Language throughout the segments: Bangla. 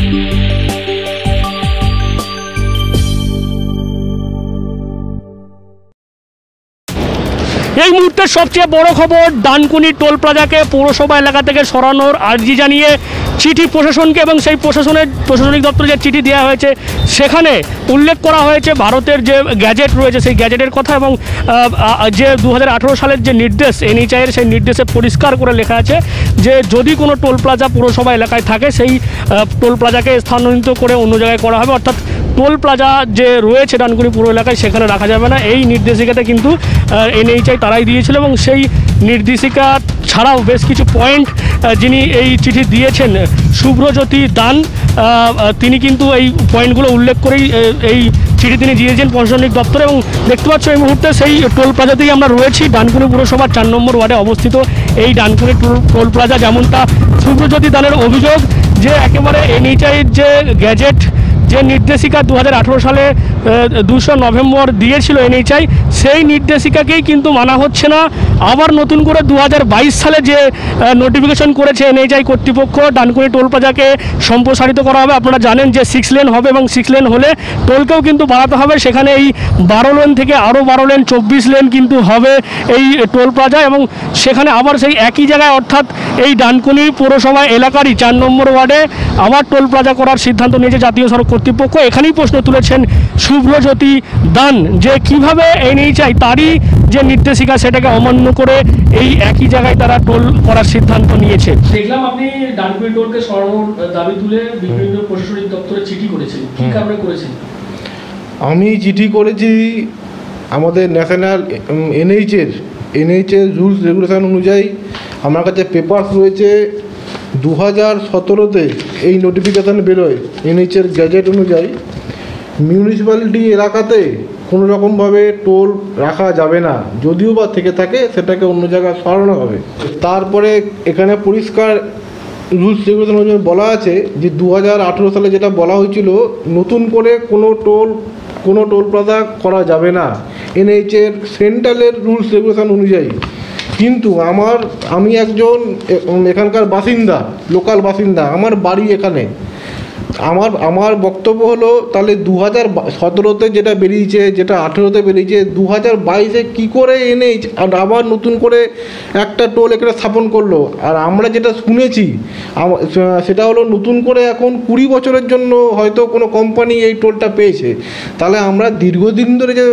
এই মুহূর্তের সবচেয়ে বড় খবর, ডানকুনি টোল প্লাজাকে পৌরসভা এলাকা থেকে সরানোর আর্জি জানিয়ে চিঠি প্রশাসনকে এবং সেই প্রশাসনিক দপ্তরে যে চিঠি দেওয়া হয়েছে সেখানে উল্লেখ করা হয়েছে ভারতের যে গ্যাজেট রয়েছে সেই গ্যাজেটের কথা এবং যে 2018 সালের যে নির্দেশ এনএইচআইয়ের সেই নির্দেশে পরিষ্কার করে লেখা আছে যে যদি কোনো টোল প্লাজা পৌরসভা এলাকায় থাকে সেই টোল প্লাজাকে স্থানান্তরিত করে অন্য জায়গায় করা হবে, অর্থাৎ টোল প্লাজা যে রয়েছে ডানকুনি পুর এলাকায় সেখানে রাখা যাবে না। এই নির্দেশিকাতে কিন্তু এনএইচআই তারাই দিয়েছিল এবং সেই নির্দেশিকা ছাড়াও বেশ কিছু পয়েন্ট যিনি এই চিঠি দিয়েছেন শুভ্রজ্যোতি দান, তিনি কিন্তু এই পয়েন্টগুলো উল্লেখ করেই এই চিঠি তিনি দিয়েছেন প্রশাসনিক দপ্তরে। এবং দেখতে পাচ্ছ এই মুহূর্তে সেই টোল প্লাজাতেই আমরা রয়েছি, ডানকুনি পুরসভার 4 নম্বর ওয়ার্ডে অবস্থিত এই ডানকুনি টোল প্লাজা। যেমনটা শুভ্রজ্যোতি দানের অভিযোগ যে একেবারে এনএইচআইয়ের যে গ্যাজেট যে নির্দেশিকা 2018 সালে 2 নভেম্বর দিয়েছিল এনএইচআই, সেই নির্দেশিকাকেই কিন্তু মানা হচ্ছে না। আবার নতুন করে 2022 সালে যে নোটিফিকেশন করেছে এনএইচআই কর্তৃপক্ষ ডানকুনি টোল প্লাজাকে সম্প্রসারিত করা হবে। আপনারা জানেন যে 6 লেন হবে এবং 6 লেন হলে টোলকেও কিন্তু বাড়াতে হবে। সেখানে এই 12 লেন থেকে আরও 12 লেন 24 লেন কিন্তু হবে এই টোল প্লাজা এবং সেখানে আবার সেই একই জায়গায় অর্থাৎ এই ডানকুনি পৌরসভা এলাকারই 4 নম্বর ওয়ার্ডে আবার টোল প্লাজা করার সিদ্ধান্ত নিয়েছে জাতীয় সড়ক কর্তৃপক্ষ। এখানেই প্রশ্ন তুলেছেন শুভ্রজ্যোতি দান যে কিভাবে এনএইচআই তারই যে নির্দেশিকা সেটাকে অমান্য করে এই একই জায়গায় তারা টোল করার সিদ্ধান্ত নিয়েছে। দেখলাম আপনি ডানকুনি টোলকে সরানোর দাবি তুলে বিভিন্ন প্রশাসনিক দপ্তরে চিঠি করেছেন, কি কারণে করেছেন? আমি চিঠি করেছি আমাদের ন্যাশনাল এনএইচের রুলস রেগুলেশন অনুযায়ী আমার কাছে পেপারস রয়েছে। 2017-তে এই নোটিফিকেশান বেরোয় এনএইচের গ্যাজেট অনুযায়ী মিউনিসিপ্যালিটি এলাকাতে কোনো রকমভাবে টোল রাখা যাবে না, যদিও বা থেকে থাকে সেটাকে অন্য জায়গায় সরানো হবে। তারপরে এখানে পরিষ্কার রুলস রেগুলেশন অনুযায়ী বলা আছে যে 2018 সালে যেটা বলা হয়েছিল নতুন করে কোনো টোল প্লাজা করা যাবে না এনএইচের সেন্ট্রালের রুলস রেগুলেশন অনুযায়ী। কিন্তু আমি একজন এখানকার বাসিন্দা, লোকাল বাসিন্দা, আমার বাড়ি এখানে। আমার বক্তব্য হলো তাহলে 2017-তে যেটা বেরিয়েছে, যেটা 18-তে বেরিয়েছে, 2022-এ কী করে এনএইচ আবার নতুন করে একটা টোল এখানে স্থাপন করলো? আর আমরা যেটা শুনেছি সেটা হলো নতুন করে এখন 20 বছরের জন্য হয়তো কোনো কোম্পানি এই টোলটা পেয়েছে। তাহলে আমরা দীর্ঘদিন ধরে যে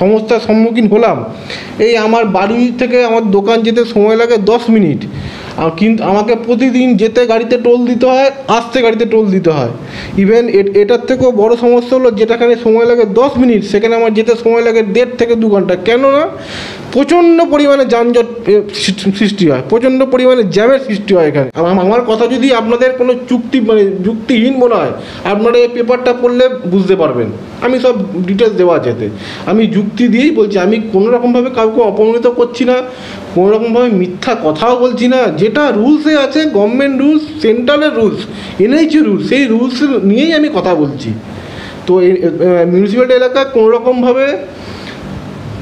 সমস্যার সম্মুখীন হলাম, এই আমার বাড়ি থেকে আমার দোকান যেতে সময় লাগে 10 মিনিট, কিন্তু আমাকে প্রতিদিন যেতে গাড়িতে টোল দিতে হয়, আসতে গাড়িতে টোল দিতে হয়। ইভেন এটার থেকেও বড় সমস্যা হলো যেটাখানে সময় লাগে 10 মিনিট সেখানে আমার যেতে সময় লাগে 1.5 থেকে 2 ঘন্টা। কেননা প্রচণ্ড পরিমাণে যানজট সৃষ্টি হয়, প্রচণ্ড পরিমাণে জ্যামের সৃষ্টি হয় এখানে। আমার কথা যদি আপনাদের কোনো যুক্তিহীন মনে হয়, আপনারা এই পেপারটা পড়লে বুঝতে পারবেন। আমি সব ডিটেলস দেওয়া যেতে আমি যুক্তি দিয়েই বলছি, আমি কোনোরকমভাবে কাউকে অপমানিত করছি না, কোনোরকমভাবে মিথ্যা কথাও বলছি না। যেটা রুলসে আছে, গভর্নমেন্ট রুলস, সেন্ট্রালের রুলস, এনএইচি রুলস, সেই রুলস নিয়েই আমি কথা বলছি। তো মিউনিসিপ্যালিটি এলাকায় কোনোরকমভাবে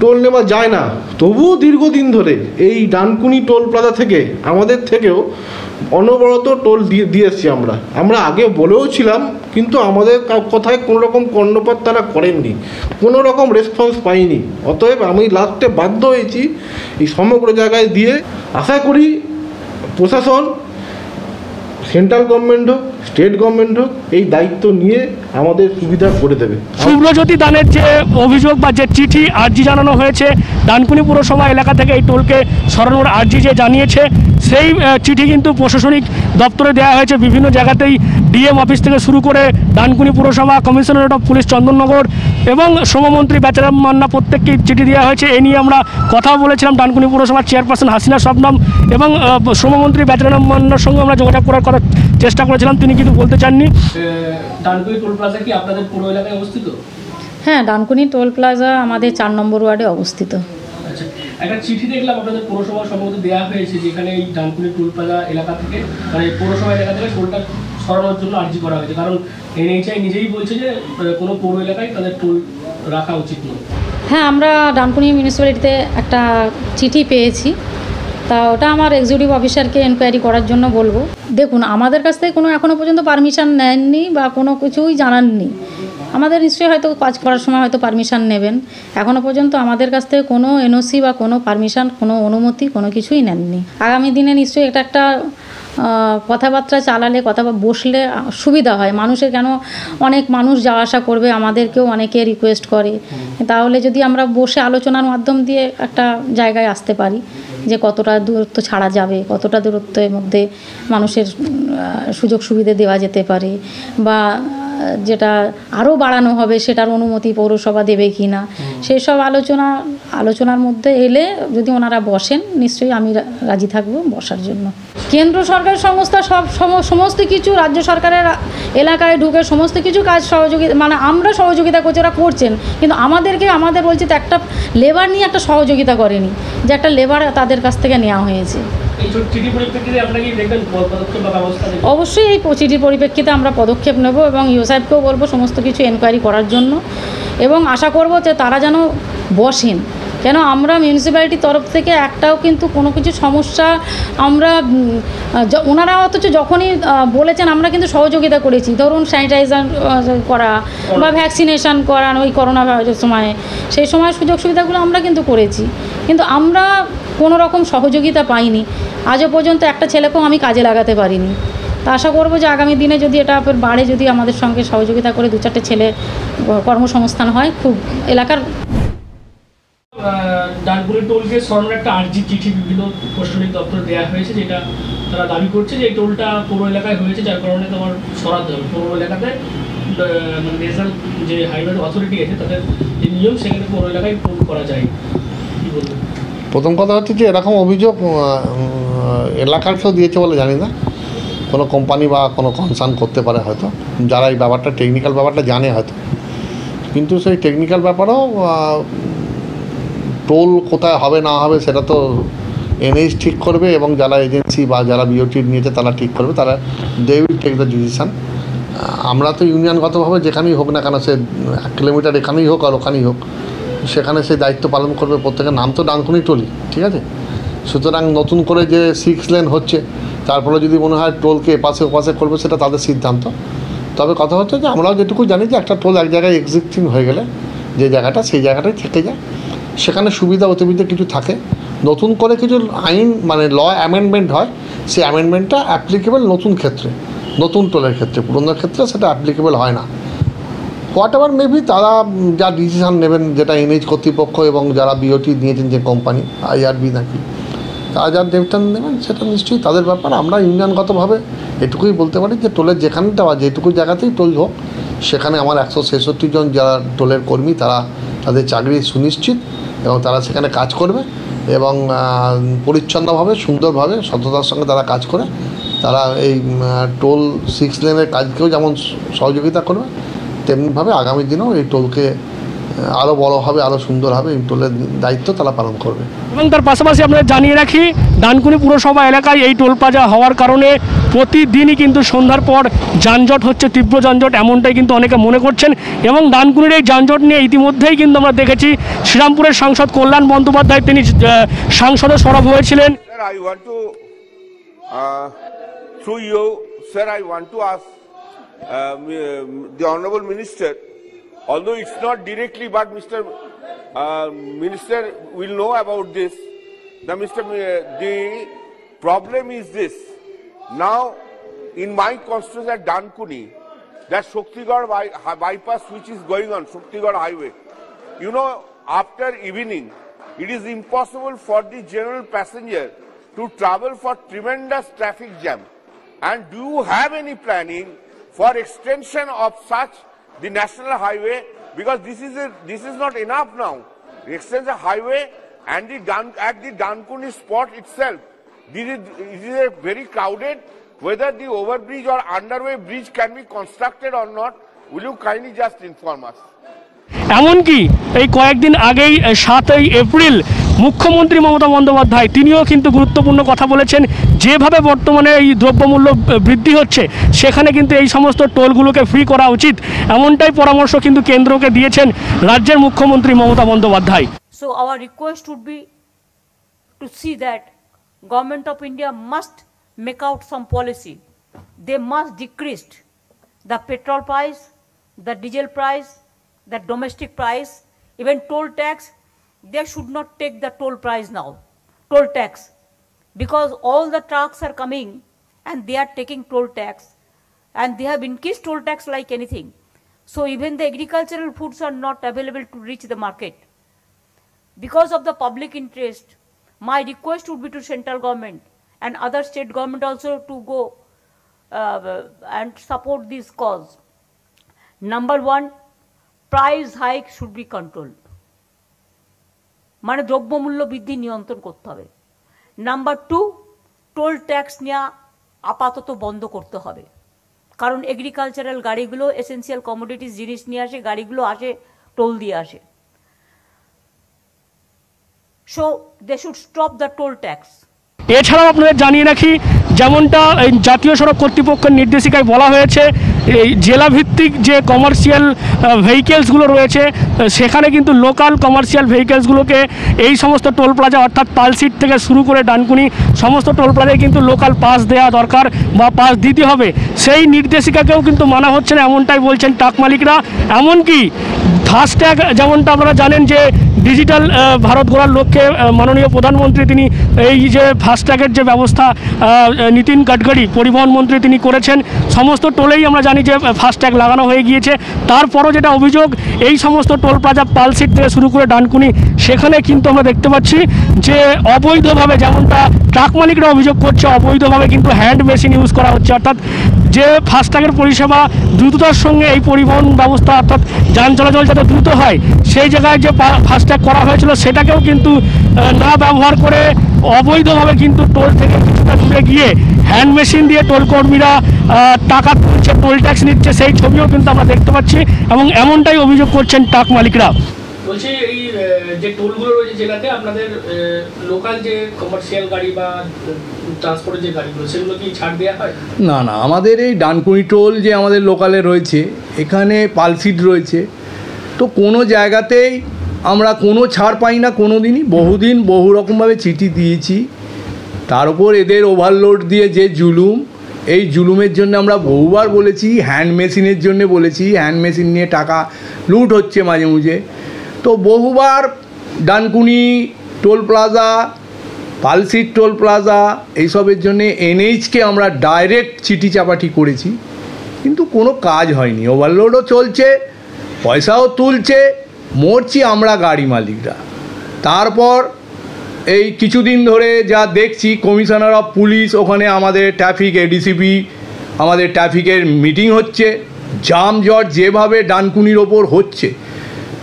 টোল নেওয়া যায় না। তবুও দীর্ঘদিন ধরে এই ডানকুনি টোল প্লাজা থেকে আমাদের থেকেও অনবরত টোল দিয়ে এসছি। আমরা আগে বলেও ছিলাম, কিন্তু আমাদের কথায় কোনো রকম কর্ণপাত তারা করেননি, কোনো রকম রেসপন্স পাইনি। অতএব আমি লাস্টে বাধ্য হয়েছি এই সমগ্র জায়গায় দিয়ে। আশা করি প্রশাসন, সেন্ট্রাল গভর্নমেন্ট হোক, স্টেট গভর্নমেন্ট হোক, এই দায়িত্ব নিয়ে আমাদের সুবিধা করে দেবে। শুভ্রজ্যোতি দানের যে অভিযোগ বা যে চিঠি আর্জি জানানো হয়েছে ডানকুনি পুরসভা এলাকা থেকে এই টোলকে সরানোর আর্জি যে জানিয়েছে, সেই চিঠি কিন্তু প্রশাসনিক দপ্তরে দেওয়া হয়েছে বিভিন্ন জায়গাতেই। ডিএম অফিস থেকে শুরু করে ডানকুনি পুরসভা, কমিশনারেট অফ পুলিশ চন্দননগর এবং শ্রমমন্ত্রী বেচারাম মান্না প্রত্যেককেই চিঠি দেওয়া হয়েছে। এই নিয়ে আমরা কথা বলেছিলাম ডানকুনি পুরসভার চেয়ারপারসন হাসিনা শবনম এবং শ্রমমন্ত্রী বেচারাম মান্নার সঙ্গে আমরা যোগাযোগ করার চেষ্টা করেছিলাম, তিনি কিন্তু বলতে চাননি। ডানকুনি টোল প্লাজা কি আপনাদের পুরো এলাকায় অবস্থিত? হ্যাঁ, ডানকুনি টোল প্লাজা আমাদের 4 নম্বর ওয়ার্ডে অবস্থিত। আচ্ছা, একটা চিঠি দেখলাম আপনাদের পৌরসভা সম্ভবত দেওয়া হয়েছে, যেখানে এই ডানকুনি টোল প্লাজা এলাকা থেকে মানে পৌরসভা এলাকা থেকে টোলটা সরানোর জন্য আর্জি করা হয়েছে, কারণ এনএইচআই নিজেই বলছে যে কোনো পৌর এলাকায় তাদের টোল রাখা উচিত নয়। হ্যাঁ, আমরা ডানকুনি মিউনিসিপ্যালিটিতে একটা চিঠি পেয়েছি তা ওটা আমার এক্সিকিউটিভ অফিসারকে এনকোয়ারি করার জন্য বলবো। দেখুন, আমাদের কাছ থেকে কোনো এখনও পর্যন্ত পারমিশন নেননি বা কোনো কিছুই জানাননি। আমাদের নিশ্চয়ই হয়তো কাজ করার সময় হয়তো পারমিশন নেবেন, এখনও পর্যন্ত আমাদের কাছ থেকে কোনো এনওসি বা কোনো পারমিশন, কোনো অনুমতি, কোনো কিছুই নেননি। আগামী দিনে নিশ্চয়ই এটা একটা কথাবার্তা চালালে, বসলে সুবিধা হয় মানুষের। কেন অনেক মানুষ যাওয়া আসা করবে, আমাদেরকেও অনেকে রিকোয়েস্ট করে, তাহলে যদি আমরা বসে আলোচনার মাধ্যম দিয়ে একটা জায়গায় আসতে পারি যে কতটা দূরত্ব ছাড়া যাবে, কতটা দূরত্বের মধ্যে মানুষের সুযোগ সুবিধা দেওয়া যেতে পারে, বা যেটা আরও বাড়ানো হবে সেটার অনুমতি পৌরসভা দেবে কি না, সেই সব আলোচনার মধ্যে এলে যদি ওনারা বসেন, নিশ্চয়ই আমি রাজি থাকব বসার জন্য। কেন্দ্র সরকার সংস্থা সমস্ত কিছু রাজ্য সরকারের এলাকায় ঢুকে সমস্ত কিছু কাজ সহযোগিতা, মানে আমরা সহযোগিতা করছি, ওরা করছেন, কিন্তু আমাদের বলছি তো একটা লেবার নিয়ে একটা সহযোগিতা করেনি, যে একটা লেবার তাদের কাছ থেকে নেওয়া হয়েছে। অবশ্যই এই চিঠির পরিপ্রেক্ষিতে আমরা পদক্ষেপ নেব এবং ইও সাহেবকেও বলবো সমস্ত কিছু এনকোয়ারি করার জন্য, এবং আশা করব যে তারা যেন বসেন। কেন আমরা মিউনিসিপ্যালিটির তরফ থেকে একটাও কিন্তু কোনো কিছু সমস্যা ওনারা অথচ যখনই বলেছেন আমরা কিন্তু সহযোগিতা করেছি। ধরুন স্যানিটাইজার করা বা ভ্যাকসিনেশন করানো ওই করোনা ভাইরাসের সময়ে, সেই সময় সুযোগ সুবিধাগুলো আমরা কিন্তু করেছি, কিন্তু আমরা কোনো রকম সহযোগিতা পাইনি। আজও পর্যন্ত একটা ছেলেকেও আমি কাজে লাগাতে পারিনি। তা আশা করব যে আগামী দিনে যদি এটা বাড়ে, যদি আমাদের সঙ্গে সহযোগিতা করে 2-4টে ছেলে কর্মসংস্থান হয়, খুব এলাকার। ডানকুনি টোলকে সরানোর একটা আর্জি চিঠি বিভিন্ন প্রশাসনিক দপ্তরে দেওয়া হয়েছে, যেটা তারা দাবি করছে যে এই টোলটা পৌর এলাকায় হয়েছে, যার কারণে তোমার সরাতে হবে। পৌর এলাকাতে মানে ন্যাশনাল যে হাইওয়ে অথরিটি আছে তাদের যে নিয়ম, সেখানে পৌর এলাকায় টোল করা যায়। কী বলবেন? প্রথম কথা হচ্ছে যে এরকম অভিযোগ এলাকার কেউ দিয়েছে বলে জানি না, কোনো কোম্পানি বা কোনো কনসার্ন করতে পারে হয়তো, যারা এই ব্যাপারটা টেকনিক্যাল ব্যাপারটা জানে হয়তো, কিন্তু সেই টেকনিক্যাল ব্যাপারেও টোল কোথায় হবে না হবে সেটা তো এনএইচ ঠিক করবে, এবং যারা এজেন্সি বা যারা বিওটি নিয়েছে তারা ঠিক করবে, তারা they will take the decision. আমরা তো ইউনিয়নগতভাবে যেখানেই হোক না কেন, সে 1 কিলোমিটার এখানেই হোক আর ওখানেই হোক, সেখানে সেই দায়িত্ব পালন করবে প্রত্যেকের। নাম তো ডানকুনি টোলই, ঠিক আছে? সুতরাং নতুন করে যে 6 লেন হচ্ছে, তারপরে যদি মনে হয় টোলকে এপাশে ওপাশে করবে, সেটা তাদের সিদ্ধান্ত। তবে কথা হচ্ছে যে আমরাও যেটুকু জানি যে একটা টোল এক জায়গায় এক্সিস্টিং হয়ে গেলে যে জায়গাটা, সেই জায়গাটাই থেকে যায়, সেখানে সুবিধা অসুবিধা কিছু থাকে। নতুন করে কিছু আইন মানে ল অ্যামেন্ডমেন্ট হয়, সেই অ্যামেন্ডমেন্টটা অ্যাপ্লিকেবল নতুন ক্ষেত্রে, নতুন টোলের ক্ষেত্রে। পুরোনোর ক্ষেত্রে সেটা অ্যাপ্লিকেবল হয় না। হোয়াট এভার মেবি তারা যা ডিসিশান নেবেন, যেটা এনএইচ কর্তৃপক্ষ এবং যারা বিওটি নিয়েছেন যে কোম্পানি আইআরবি নাকি, তারা যা ডিসিশন নেবেন সেটা নিশ্চয়ই তাদের ব্যাপার। আমরা ইউনিয়নগতভাবে এটুকুই বলতে পারি যে টোলের যেখানে দেওয়া, যেটুকু জায়গাতেই টোল হোক, সেখানে আমার 166 জন যারা টোলের কর্মী, তারা তাদের চাকরি সুনিশ্চিত এবং তারা সেখানে কাজ করবে, এবং পরিচ্ছন্নভাবে, সুন্দরভাবে, সততার সঙ্গে তারা কাজ করে, তারা এই টোল 6 লেনের কাজকেও যেমন সহযোগিতা করবে, তেমনিভাবে আগামী দিনেও এই টোলকে আরও বড় হবে, আরও সুন্দর হবে, এই টোলের দায়িত্ব তারা পালন করবে। এবং তার পাশাপাশি আপনাদের জানিয়ে রাখি, ডানকুনি পুরসভা এলাকায় এই টোল প্লাজা হওয়ার কারণে প্রতিদিনই কিন্তু সন্ধ্যার পর যানজট হচ্ছে, তীব্র যানজট, এমনটাই কিন্তু অনেকে মনে করছেন। এবং ডানকুনির এই যানজট নিয়ে ইতিমধ্যেই কিন্তু আমরা দেখেছি শ্রীরামপুরের সাংসদ কল্যাণ বন্দ্যোপাধ্যায় তিনি সাংসদে সরব হয়েছিলেন। Through you, sir, I want to ask the Honorable Minister, although it's not directly, but Mr. Minister will know about this. The problem is this. Now, in my constituency at Dankuni, that Shaktigarh bypass which is going on, Shaktigarh highway, you know, after evening, it is impossible for the general passenger to travel for tremendous traffic jam. And do you have any planning for extension of such the national highway? Because this is not enough now. The extension highway and at the Dankuni spot itself, it is a very crowded. Whether the overbridge or underway bridge can be constructed or not, will you kindly just inform us? এমনকি এই কয়েকদিন আগেই 7ই এপ্রিল মুখ্যমন্ত্রী মমতা বন্দ্যোপাধ্যায় তিনিও কিন্তু গুরুত্বপূর্ণ কথা বলেছেন। যেভাবে বর্তমানে এই দ্রব্যমূল্য বৃদ্ধি হচ্ছে, সেখানে কিন্তু এই সমস্ত টোলগুলোকে ফ্রি করা উচিত, এমনটাই পরামর্শ কিন্তু কেন্দ্রকে দিয়েছেন রাজ্যের মুখ্যমন্ত্রী Mamata Bandyopadhyay. So our request would be to see that Government of India must make out some policy. They must decrease the petrol price, the diesel price, the domestic price, even toll tax. They should not take the toll price now, toll tax, because all the trucks are coming and they are taking toll tax, and they have increased toll tax like anything. So even the agricultural foods are not available to reach the market. Because of the public interest, my request would be to central government and other state government also to go and support this cause. Number one, price hike should be controlled. মানে দ্রব্যমূল্য বৃদ্ধি নিয়ন্ত্রণ করতে হবে। নাম্বার টু, টোল ট্যাক্স নেওয়া আপাতত বন্ধ করতে হবে, কারণ এগ্রিকালচারাল গাড়িগুলো এসেন্সিয়াল কমোডিটিস জিনিস নিয়ে আসে, গাড়িগুলো আসে টোল দিয়ে আসে। So they should stop the toll tax. এছাড়াও আপনাদের জানিয়ে রাখি, যেমনটা এই জাতীয় সড়ক কর্তৃপক্ষের নির্দেশিকায় বলা হয়েছে, এই জেলাভিত্তিক যে কমার্শিয়াল ভেহিকেলসগুলো রয়েছে সেখানে কিন্তু লোকাল কমার্শিয়াল ভেহিকেলসগুলোকে এই সমস্ত টোল প্লাজা অর্থাৎ পালসিট থেকে শুরু করে ডানকুনি সমস্ত টোল প্লাজায় কিন্তু লোকাল পাস দেওয়া দরকার বা পাস দিতে হবে। সেই নির্দেশিকাকেও কিন্তু মানা হচ্ছে না, এমনটাই বলছেন ট্রাক মালিকরা। এমনকি ফাস্ট্যাগ, যেমনটা আপনারা জানেন যে ডিজিটাল ভারত গড়ার লক্ষ্যে মাননীয় প্রধানমন্ত্রী তিনি এই যে ফাস্ট্যাগের যে ব্যবস্থা নীতিন গাডকারি পরিবহন মন্ত্রী তিনি করেছেন, সমস্ত টোলেই আমরা জানি যে ফাস্ট্যাগ লাগানো হয়ে গিয়েছে। তারপরও যেটা অভিযোগ, এই সমস্ত টোল প্লাজা পালসিট থেকে শুরু করে ডানকুনি সেখানে কিন্তু আমরা দেখতে পাচ্ছি যে অবৈধভাবে, যেমনটা ট্রাক মালিকরা অভিযোগ করছে, অবৈধভাবে কিন্তু হ্যান্ড মেশিন ইউজ করা হচ্ছে। অর্থাৎ যে ফাস্ট্যাগের পরিষেবা দ্রুততার সঙ্গে এই পরিবহন ব্যবস্থা অর্থাৎ যান চলাচল যাতে দ্রুত হয়, সেই জায়গায় যে ফাস্ট্যাগ করা হয়েছিল সেটাকেও কিন্তু না ব্যবহার করে অবৈধভাবে কিন্তু টোল থেকে কিছুটা দূরে গিয়ে হ্যান্ড মেশিন দিয়ে টোল কর্মীরা টাকা তুলছে, টোল ট্যাক্স নিচ্ছে, সেই ছবিও কিন্তু আমরা দেখতে পাচ্ছি এবং এমনটাই অভিযোগ করছেন ট্রাক মালিকরা। বলছি, এই যে টোলগুলো রয়েছে জেলাতে, আপনাদের লোকাল যে কমার্শিয়াল গাড়ি বা ট্রান্সপোর্টের যে গাড়িগুলো সেগুলো কি ছাড় দেওয়া হয়? না না, আমাদের এই ডানকুনি টোল যে আমাদের লোকালে রয়েছে, এখানে পালসিট রয়েছে, তো কোনো জায়গাতেই আমরা কোনো ছাড় পাই না কোনো দিনই। বহুদিন বহু রকমভাবে চিঠি দিয়েছি, তার উপর এদের ওভারলোড দিয়ে যে জুলুম, এই জুলুমের জন্য আমরা বহুবার বলেছি, হ্যান্ড মেশিনের জন্য বলেছি, হ্যান্ড মেশিন নিয়ে টাকা লুট হচ্ছে মাঝে মুঝে। তো বহুবার Dankuni toll plaza, Palsit toll plaza এইসবের জন্যে এনএইচকে আমরা ডাইরেক্ট চিঠি চাপাটি করেছি, কিন্তু কোনো কাজ হয়নি। ওভারলোডও চলছে, পয়সাও তুলছে, মরছি আমরা গাড়ি মালিকরা। তারপর এই কিছুদিন ধরে যা দেখছি, কমিশনার অফ পুলিশ ওখানে আমাদের ট্রাফিক এডিসিপি, আমাদের ট্রাফিকের মিটিং হচ্ছে। জামজট যেভাবে ডানকুনির ওপর হচ্ছে,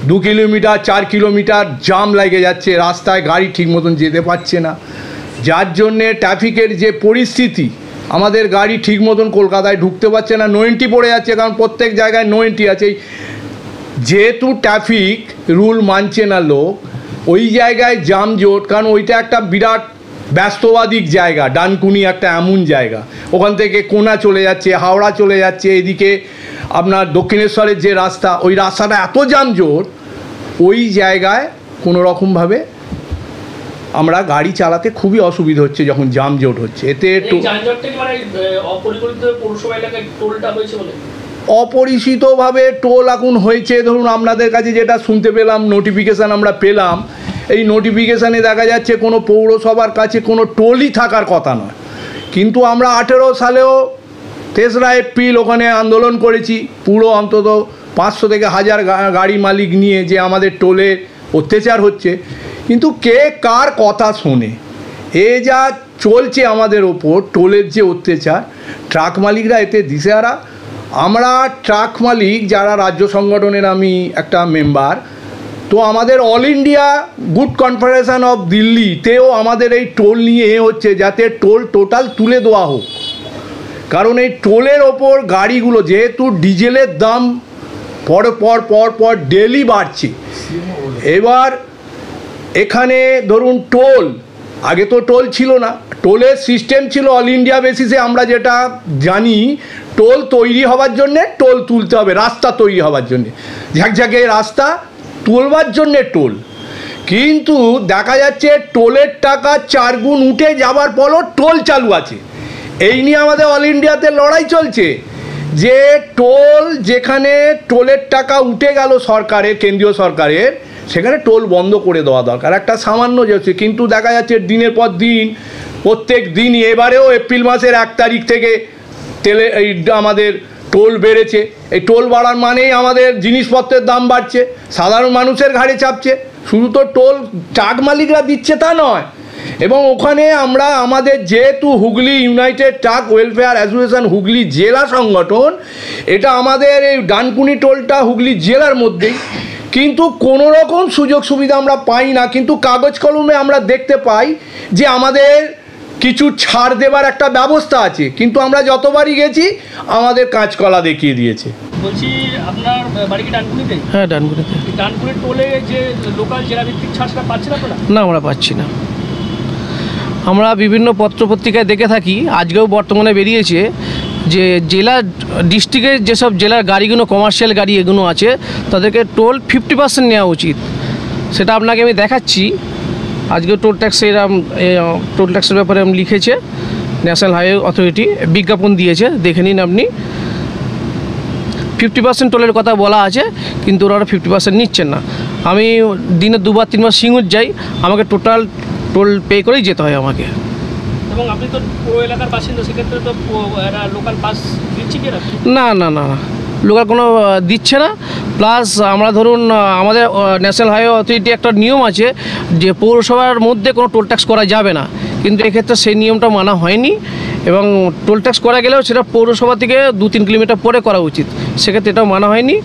2 কিলোমিটার 4 কিলোমিটার জাম লেগে যাচ্ছে, রাস্তায় গাড়ি ঠিক মতন যেতে পারছে না, যার জন্যে ট্রাফিকের যে পরিস্থিতি, আমাদের গাড়ি ঠিক মতন কলকাতায় ঢুকতে পারছে না, 90 পড়ে যাচ্ছে, কারণ প্রত্যেক জায়গায় 90 আছে। যেহেতু ট্রাফিক রুল মানছে না লোক, ওই জায়গায় জামজট, কারণ ওইটা একটা বিরাট ব্যস্তবাদিক জায়গা। ডানকুনি একটা এমন জায়গা, ওখান থেকে কোনা চলে যাচ্ছে, হাওড়া চলে যাচ্ছে, এদিকে আপনার দক্ষিণেশ্বরের যে রাস্তা, ওই রাস্তাটা এত জামজট, ওই জায়গায় কোনো রকমভাবে আমরা গাড়ি চালাতে খুবই অসুবিধা হচ্ছে যখন জামজট হচ্ছে। এতে অপরিচিতভাবে টোল এখন হয়েছে। ধরুন আপনাদের কাছে যেটা শুনতে পেলাম, নোটিফিকেশান আমরা পেলাম, এই নোটিফিকেশানে দেখা যাচ্ছে কোনো পৌরসভার কাছে কোনো টোলই থাকার কথা নয়, কিন্তু আমরা 18 সালেও 3রা এপ্রিল ওখানে আন্দোলন করেছি, পুরো অন্তত 500 থেকে 1000 গাড়ি মালিক নিয়ে, যে আমাদের টোলে অত্যাচার হচ্ছে। কিন্তু কে কার কথা শোনে? এ যা চলছে আমাদের ওপর টোলের যে অত্যাচার, ট্রাক মালিকরা এতে দিশেহারা। আমরা ট্রাক মালিক যারা রাজ্য সংগঠনের আমি একটা মেম্বার, তো আমাদের all India good confederation of দিল্লিতেও আমাদের এই টোল নিয়ে হচ্ছে, যাতে টোল টোটাল তুলে দেওয়া হোক। কারণ এই টোলের ওপর গাড়িগুলো, যেহেতু ডিজেলের দাম পর ডেলি বাড়ছে, এবার এখানে ধরুন টোল, আগে তো টোল ছিল না, টোলের সিস্টেম ছিল অল ইন্ডিয়া বেসিসে। আমরা যেটা জানি, টোল তৈরি হওয়ার জন্যে টোল তুলতে হবে, রাস্তা তৈরি হওয়ার জন্যে, ঝাঁকঝাঁকে রাস্তা তুলবার জন্যে টোল। কিন্তু দেখা যাচ্ছে টোলের টাকা 4 গুণ উঠে যাবার পরও টোল চালু আছে। এই নিয়ে আমাদের অল ইন্ডিয়াতে লড়াই চলছে যে টোল, যেখানে টোলের টাকা উঠে গেল সরকারের, কেন্দ্রীয় সরকারের, সেখানে টোল বন্ধ করে দেওয়া দরকার, একটা সামান্য যাচ্ছে। কিন্তু দেখা যাচ্ছে দিনের পর দিন, প্রত্যেক দিনই, এবারেও এপ্রিল মাসের 1 তারিখ থেকে এই আমাদের টোল বেড়েছে। এই টোল বাড়ার মানেই আমাদের জিনিসপত্রের দাম বাড়ছে, সাধারণ মানুষের ঘাড়ে চাপছে। শুধু তো টোল ট্রাক মালিকরা দিচ্ছে তা নয়, এবং ওখানে আমরা আমাদের যেহেতু Hooghly United truck welfare association Hooghly জেলা সংগঠন, এটা আমাদের এই ডানকুনি টোলটা হুগলি জেলার মধ্যেই, কিন্তু কোনো রকম সুযোগ সুবিধা আমরা পাই না। কিন্তু কাগজ কলমে আমরা দেখতে পাই যে আমাদের কিছু ছাড় দেবার একটা ব্যবস্থা আছে, কিন্তু আমরা যতবারই গেছি আমাদের কাঁচকলা দেখিয়ে দিয়েছে। বলছি আপনার বাড়ি কি ডানকুনিতে? হ্যাঁ, ডানকুনিতে। ডানকুনি টোলে যে লোকাল জেলা ভিত্তিক ছাড় সেটা পাচ্ছেন আপনারা? না, আমরা পাচ্ছি না। আমরা বিভিন্ন পত্রপত্রিকায় দেখে থাকি, আজকেও বর্তমানে বেরিয়েছে যে জেলা ডিস্ট্রিক্টের যেসব জেলার গাড়িগুলো, কমার্শিয়াল গাড়ি এগুলো আছে, তাদেরকে টোল 50% নেওয়া উচিত। সেটা আপনাকে আমি দেখাচ্ছি। আজকে টোল ট্যাক্সের ব্যাপারে লিখেছে ন্যাশনাল হাইওয়ে অথরিটি, বিজ্ঞাপন দিয়েছে, দেখে নিন আপনি। 50% টোলের কথা বলা আছে, কিন্তু ওরা 50% নিচ্ছেন না। আমি দিনে 2 3 বার সিঙ্গুর যাই, আমাকে টোটাল টোল পে করেই যেতে হয় আমাকে। এবং আপনি তো পুরো এলাকার বাসিন্দা, সেক্ষেত্রে তো লোকাল পাস দিচ্ছি কি? না না না না, লোকাল কোনো দিচ্ছে না। প্লাস আমরা ধরুন আমাদের ন্যাশনাল হাইওয়ে অথরিটি একটা নিয়ম আছে যে পৌরসভার মধ্যে কোনো টোল ট্যাক্স করা যাবে না, কিন্তু এক্ষেত্রে সেই নিয়মটা মানা হয়নি, এবং টোল ট্যাক্স করা গেলেও সেটা পৌরসভা থেকে 2-3 কিলোমিটার পরে করা উচিত, সেক্ষেত্রে এটাও মানা হয়নি।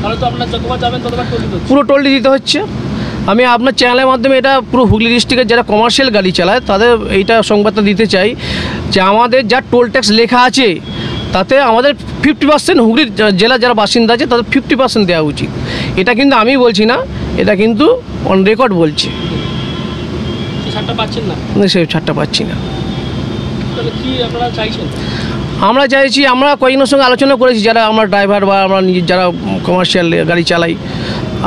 তাহলে তো আপনার যতবার যাবেন ততবার টোল দিতে হচ্ছে। পুরো টোলটি দিতে হচ্ছে। আমি আপনার চ্যানেলের মাধ্যমে এটা পুরো হুগলি ডিস্ট্রিক্টের যারা কমার্শিয়াল গাড়ি চালায় তাদের এইটা সংবাদটা দিতে চাই যে আমাদের যা টোল ট্যাক্স লেখা আছে তাতে আমাদের 50% হুগলির জেলা যারা বাসিন্দা আছে তাদের 50% দেওয়া উচিত। এটা কিন্তু আমি বলছি না, এটা কিন্তু অন রেকর্ড বলছি। ছাড়টা পাচ্ছেন না? সেই ছাড়টা পাচ্ছি না। তাহলে কি আপনারা চাইছেন? আমরা চাইছি, আমরা কয়েকজনের সঙ্গে আলোচনা করেছি, যারা আমরা ড্রাইভার বা আমরা যারা কমার্শিয়াল গাড়ি চালাই,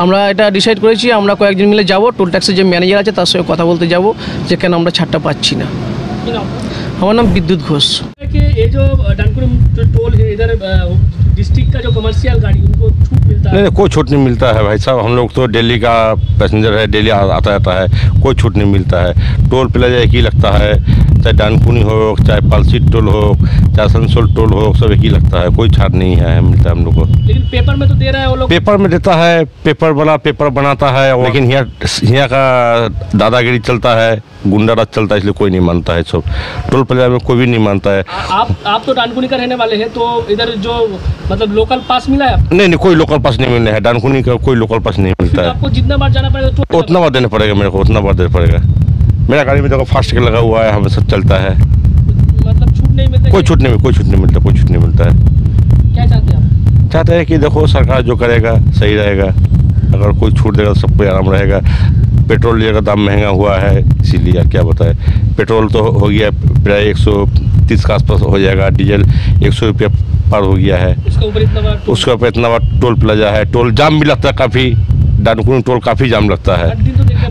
আমরা এটা ডিসাইড করেছি আমরা কয়েকজন মিলে যাব, টোল ট্যাক্সের যে ম্যানেজার আছে তার সঙ্গে কথা বলতে যাব যে কেন আমরা ছাড়টা পাচ্ছি না। আমার নাম বিদ্যুৎ ঘোষ। ये जो डानकुनी टोल है इधर डिस्ट्रिक्ट का जो कमर्शियल गाड़ी उनको छूट मिलता है? नहीं, कोई छूट नहीं मिलता है भाई साहब। हम लोग तो दिल्ली का पैसेंजर है, डेली आता जाता है, कोई छूट नहीं मिलता है। टोल प्लाजा एक ही लगता है, चाहे डानकुनी हो, चाहे पालसी टोल हो, चाहे आसनसोल टोल हो, सब एक ही लगता है, कोई छाट नहीं है मिलता है हम लोग को। लेकिन पेपर में तो दे रहा है वो लोग। पेपर में देता है, पेपर वाला पेपर बनाता है, लेकिन यहाँ का दादागिरी चलता है, गुंडा राज चलता है, इसलिए कोई नहीं मानता है। सब टोल प्लाजा में कोई भी नहीं मानता है। आप तो डानकुनी का रहने वाले हैं, तो इधर जो मतलब लोकल पास मिला है? नहीं, कोई लोकल पास नहीं मिलना है। डानकुनी का कोई लोकल पास नहीं मिलता है। आपको जितना बार जाना पड़ेगा उतना बार देना पड़ेगा मेरे को, उतना बार देना पड़ेगा। मेरा गाड़ी में देखो फास्ट टैग लगा हुआ है, हमेशा चलता है। मतलब छूट नहीं मिलता? कोई छूट नहीं मिलता, कोई छूट नहीं मिलता है। क्या चाहते हैं आप? चाहते हैं कि देखो सरकार जो करेगा सही रहेगा, अगर कोई छूट देगा तो सबको आराम रहेगा। पेट्रोल का दाम महंगा हुआ है, इसीलिए क्या बताए। पेट्रोल तो हो गया प्राय 130 के आसपास हो जाएगा, डीजल 100 रुपया पार हो गया है। उसके ऊपर इतना बार टोल प्लाजा है, टोल जाम भी लगता है काफ़ी। डानकुनी टोल काफ़ी जाम लगता है,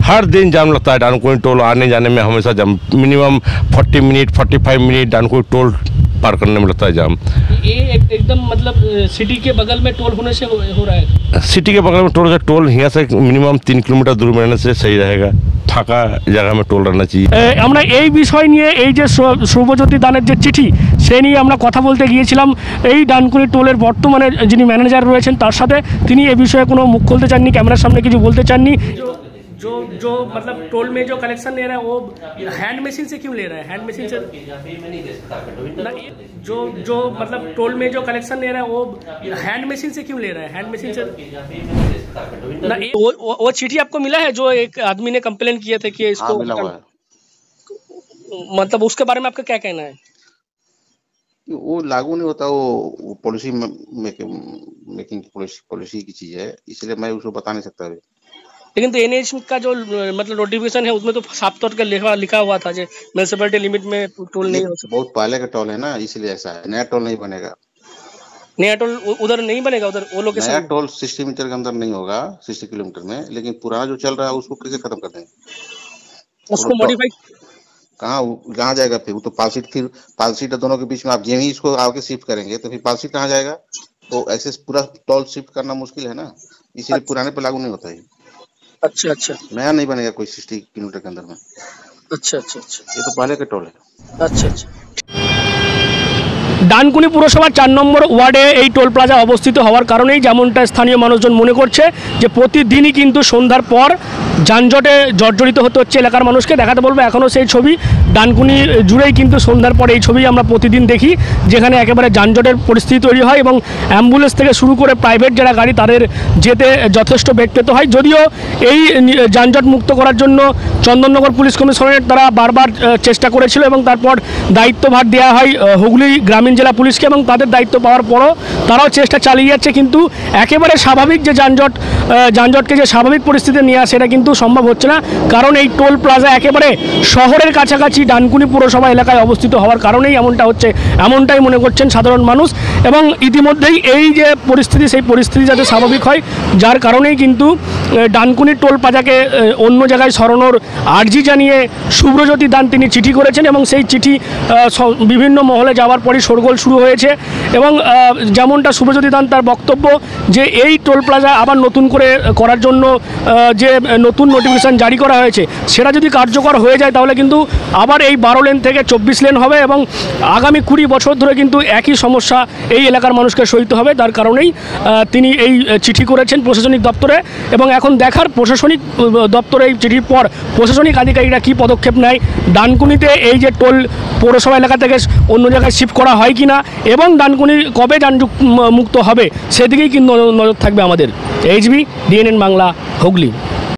हर दिन जाम लगता है। डानकुनी टोल आने जाने में हमेशा जाम, minimum 40 minute 45 minute Dankuni toll पार करने में लगता है जाम। ये एकदम मतलब सिटी के बगल में टोल होने से हो रहा है? सिटी के बगल में टोल यहाँ से मिनिमम 3 किलोमीटर दूर में रहने से सही रहेगा। ফাঁকা জায়গা में टोल रहना चाहिए। আমরা এই বিষয় নিয়ে এই যে শুভজ্যোতি দানের যে চিঠি সে নিয়ে আমরা কথা বলতে গিয়েছিলাম এই ডানকুনি টোলের বর্তমানে যিনি ম্যানেজার রয়েছেন তার সাথে। তিনি এ বিষয়ে কোনো মুখ খুলতে চাননি, ক্যামেরার সামনে কিছু বলতে চাননি। जो मतलब टोल में जो कलेक्शन ले रहा है वो हैंड मशीन से क्यों ले रहा है? हैंड मशीन से जो मतलब टोल में जो कलेक्शन ले रहा है वो हैंड मशीन से क्यों ले रहा है? हैंड मशीन से ना वो चिट्ठी आपको मिला है जो एक आदमी ने कंप्लेन किया था कि इसको मतलब उसके बारे में आपका क्या कहना है? वो लागू नहीं होता, वो पॉलिसी मेकिंग पॉलिसी की चीज है, इसलिए मैं उसको बता नहीं सकता अभी। लेकिन तो एनएच का जो मतलब नोटिफिकेशन है उसमें तो साफ तौर पर लिखा हुआ था जो म्युनिसिपैलिटी लिमिट में टोल नहीं हो सकता। बहुत पहले का टोल है ना, इसलिए ऐसा है, नया टोल नहीं बनेगा। नया टोल उधर नहीं बनेगा, उधर वो नया लोकेशन टोल 60 मीटर के अंदर नहीं होगा, 60 किलोमीटर में, लेकिन पुराना जो चल रहा है उसको कैसे खत्म कर देंगे? उसको मॉडिफाई कहाँ जाएगा फिर? वो तो पालसीट दोनों के बीच में आप यहीं इसको आगे शिफ्ट करेंगे तो फिर पालसीट कहाँ जाएगा? तो ऐसे पूरा टोल शिफ्ट करना मुश्किल है ना, इसीलिए पुराने पे लागू नहीं होता है। अच्छा अच्छा नया नहीं बनेगा कोई 60 किलोमीटर के अंदर में। अच्छा अच्छा अच्छा ये तो पहले के टोल है। আচ্ছা আচ্ছা ডানকুনি পুরসভার 4 নম্বর ওয়ার্ডে এই টোল প্লাজা অবস্থিত হওয়ার কারণেই যেমনটা স্থানীয় মানুষজন মনে করছে যে প্রতিদিনই কিন্তু সন্ধ্যার পর যানজটে জর্জরিত হতে হচ্ছে এলাকার মানুষকে। দেখাতে বলবো এখনও সেই ছবি ডানকুনি জুড়েই কিন্তু সন্ধ্যার পর এই ছবি আমরা প্রতিদিন দেখি, যেখানে একেবারে যানজটের পরিস্থিতি তৈরি হয় এবং অ্যাম্বুলেন্স থেকে শুরু করে প্রাইভেট যারা গাড়ি তাদের যেতে যথেষ্ট বেগ পেতে হয়। যদিও এই যানজট মুক্ত করার জন্য চন্দননগর পুলিশ কমিশনারেট তারা বারবার চেষ্টা করেছিল এবং তারপর দায়িত্বভার দেওয়া হয় হুগলি গ্রামীণ জেলা পুলিশকে এবং তাদের দায়িত্ব পাওয়ার পরও তারাও চেষ্টা চালিয়ে যাচ্ছে, কিন্তু একেবারে স্বাভাবিক যে যানজটকে যে স্বাভাবিক পরিস্থিতি নিয়ে আসে এটা কিন্তু সম্ভব হচ্ছে না। কারণ এই টোল প্লাজা একেবারে শহরের কাছাকাছি ডানকুনি পুরসভা এলাকায় অবস্থিত হওয়ার কারণেই এমনটা হচ্ছে, এমনটাই মনে করছেন সাধারণ মানুষ। এবং ইতিমধ্যেই এই যে পরিস্থিতি সেই পরিস্থিতি যাতে স্বাভাবিক হয়, যার কারণেই কিন্তু ডানকুনি টোল প্লাজাকে অন্য জায়গায় সরানোর আর্জি জানিয়ে শুভ্রজ্যোতি দান তিনি চিঠি করেছেন এবং সেই চিঠি বিভিন্ন মহলে যাওয়ার পরই শোরগোল শুরু হয়েছে। এবং যেমনটা শুভ্রজ্যোতি দান তার বক্তব্য যে এই টোল প্লাজা আবার নতুন করে করার জন্য যে নতুন নোটিফিকেশান জারি করা হয়েছে সেটা যদি কার্যকর হয়ে যায় তাহলে কিন্তু আবার এই 12 লেন থেকে 24 লেন হবে এবং আগামী 20 বছর ধরে কিন্তু একই সমস্যা এই এলাকার মানুষকে সইতে হবে। তার কারণেই তিনি এই চিঠি করেছেন প্রশাসনিক দপ্তরে এবং এখন দেখার প্রশাসনিক দপ্তরে এই চিঠির পর প্রশাসনিক আধিকারিকরা কী পদক্ষেপ নেয়, ডানকুনিতে এই যে টোল পৌরসভা এলাকা থেকে অন্য জায়গায় শিফট করা হয় কি না এবং ডানকুনি কবে যানজট মুক্ত হবে সেদিকেই কিন্তু নজর থাকবে আমাদের। HB DNN Bangla Hooghly.